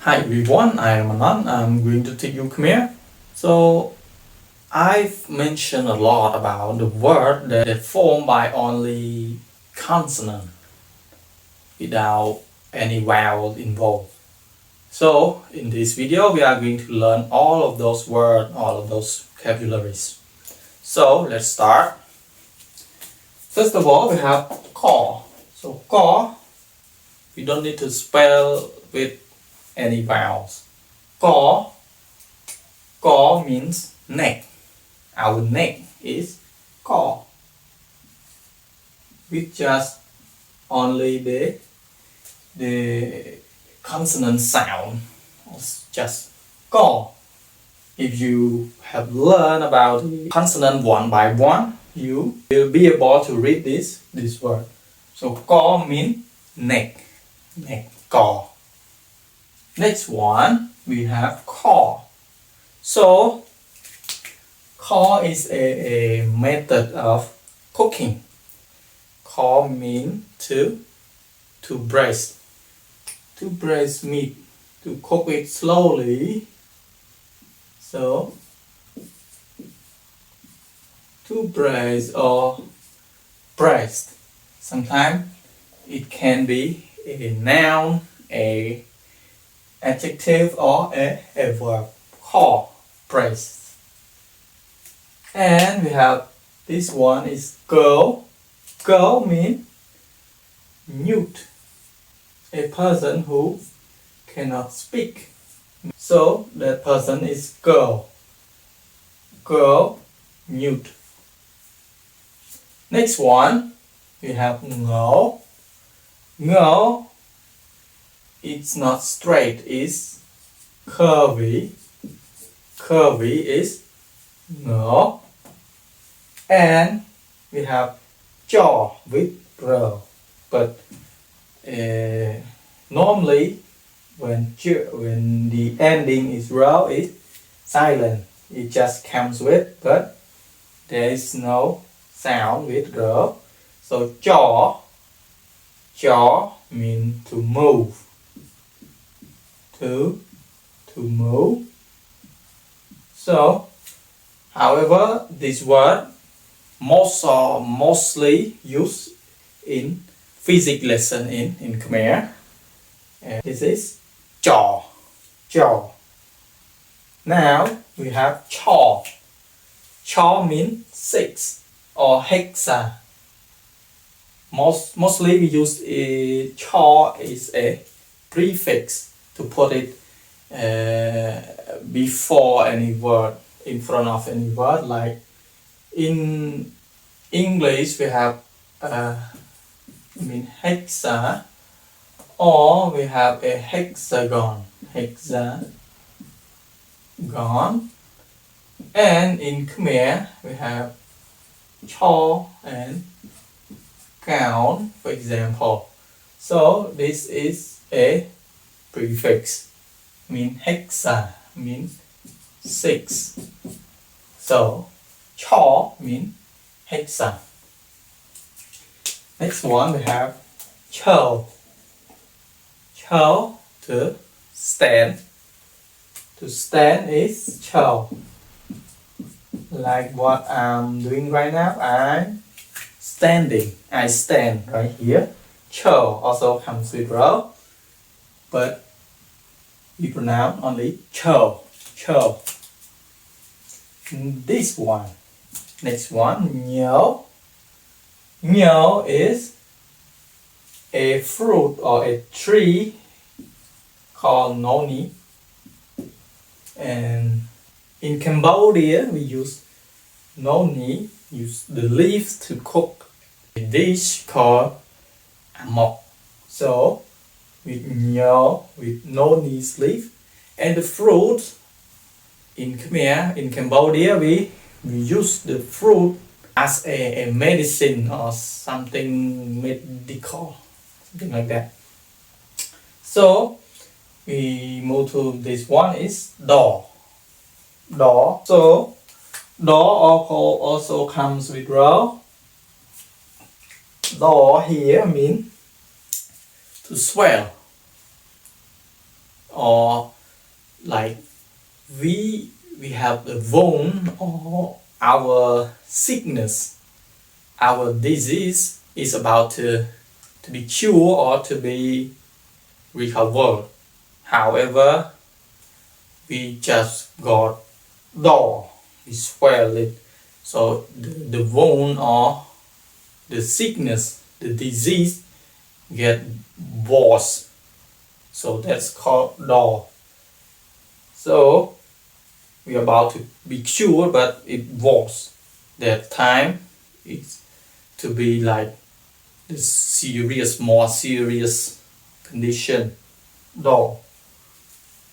Hi everyone, I am Anand. I'm going to teach you Khmer. So I've mentioned a lot about the word that formed by only consonant without any vowel involved. So in this video we are going to learn all of those words, all of those vocabularies. So let's start. First of all we have call. So call, we don't need to spell with any vowels. Call means neck. Our neck is call. With just only the consonant sound, just call. If you have learned about the consonant one by one, you will be able to read this word. So call means neck, call. Next one, we have call. So, call is a method of cooking. Call means to braise meat, to cook it slowly. So, to braise or braised. Sometimes it can be a noun, a adjective or a verb. Call, braised. And we have this one is girl. Girl means mute, a person who cannot speak. So that person is girl. Girl, mute. Next one, we have ngõ. Ngõ, it's not straight, it's curvy. Curvy is ngõ. And we have jaw with r. But normally when the ending is r, it's silent. It just comes with, but there is no sound with r. So jaw means to move. To move. So, however, this word mostly used in physics lesson in Khmer. This is jaw. Now we have chaw. Chaw means 6 or hexa. Mostly we use chaw is a prefix to put it before any word, in front of any word. Like in English we have hexa, or we have a hexagon. And in Khmer we have chaw and count, for example. So this is a prefix, mean hexa, means 6. So chaw means hexa. Next one we have cho. Cho, to stand. To stand is cho. Like what I'm doing right now, I'm standing. I stand right here. Cho also comes with ro, but we pronounce only cho. This one. Next one, nhớ. Nhớ is a fruit or a tree called noni. And in Cambodia we use noni, use the leaves to cook a dish called amok. So with nhớ, with noni's leaf, and the fruit in Khmer, in Cambodia we use the fruit as a medicine or something medical, something like that. So we move to this one is door. So door also comes with ro. Door here means to swell or like we have a wound or our sickness, our disease is about to be cured or to be recovered. However, we just got door, we swell it, so the wound or the sickness, the disease get worse, so that's called door. So we are about to be cured, but it was that time it's to be like the serious, more serious condition, door,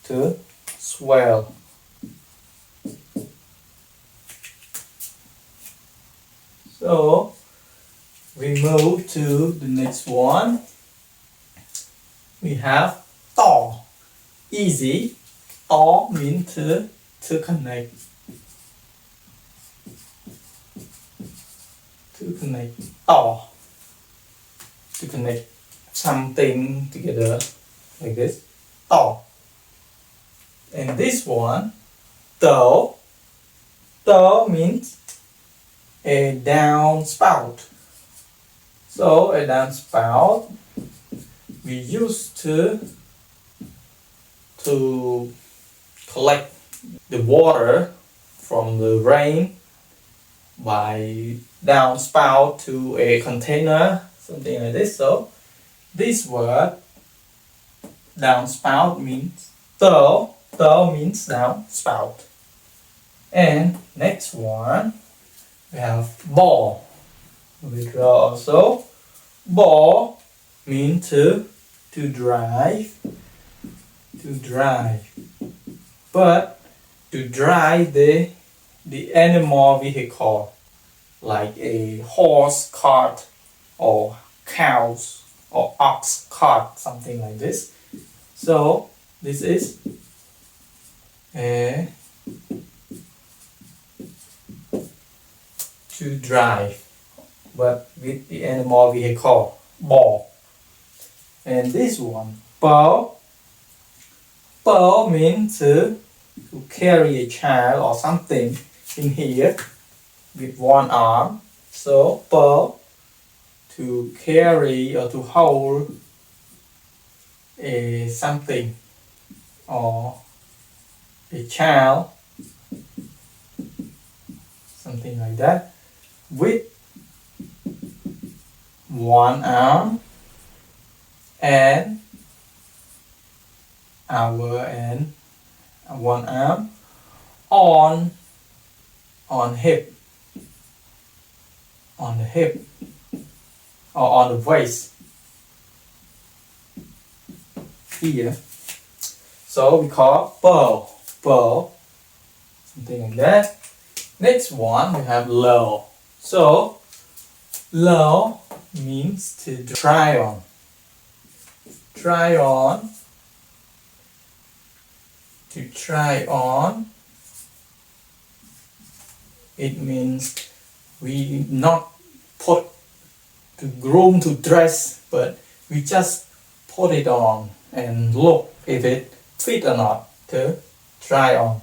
to swell. So we move to the next one. We have to, easy. To means to connect. To connect. To connect something together like this. To. And this one, to means a downspout. So a downspout we used to collect the water from the rain by downspout to a container, something like this. So this word downspout means to means downspout. And next one we have ball. We draw also. Ball means to drive. To drive. But to drive the animal vehicle, like a horse cart or cows or ox cart, something like this. So this is a to drive, but with the animal vehicle, ball. And this one, bow means to carry a child or something in here with one arm. So bow, to carry or to hold a something or a child, something like that, with one arm and one arm on hip, on the hip or on the waist here. So we call bow, something like that. Next one we have low. So low means to try on. Try on. To try on. It means we not put to groom to dress, but we just put it on and look if it fit or not. To try on.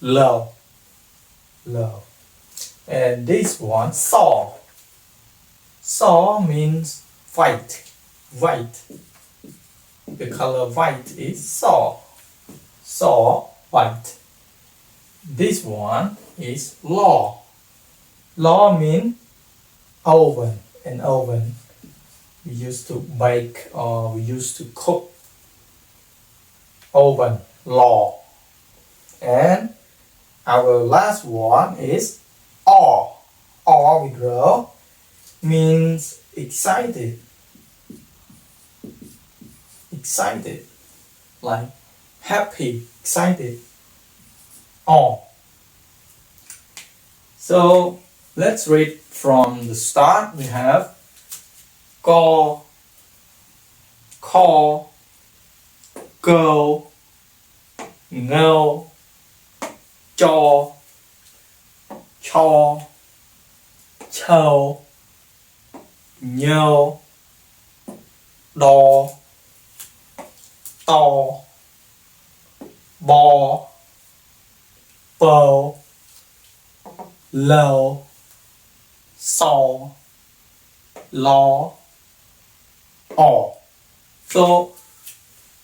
Low. And this one, saw. Saw means white. The color white is saw. White. This one is law. Law means oven. An oven we used to bake or we used to cook. Oven, law. And our last one is awe. Awe we draw means excited. Like happy, excited. Awe. So let's read from the start. We have go, call, go, no, cho, châu, nhô, đo, to, bo, bo, lo, so, lo, o. So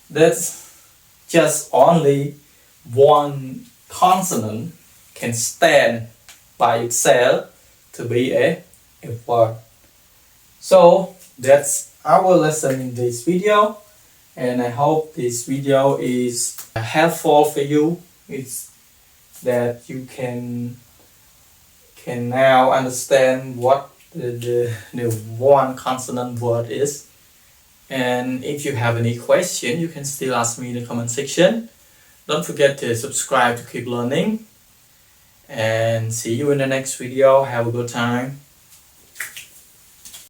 that's just only one consonant can stand by itself to be a word. So that's our lesson in this video, and I hope this video is helpful for you. It's that you can now understand what the one consonant word is. And if you have any question, you can still ask me in the comment section. Don't forget to subscribe to keep learning. And see you in the next video. Have a good time.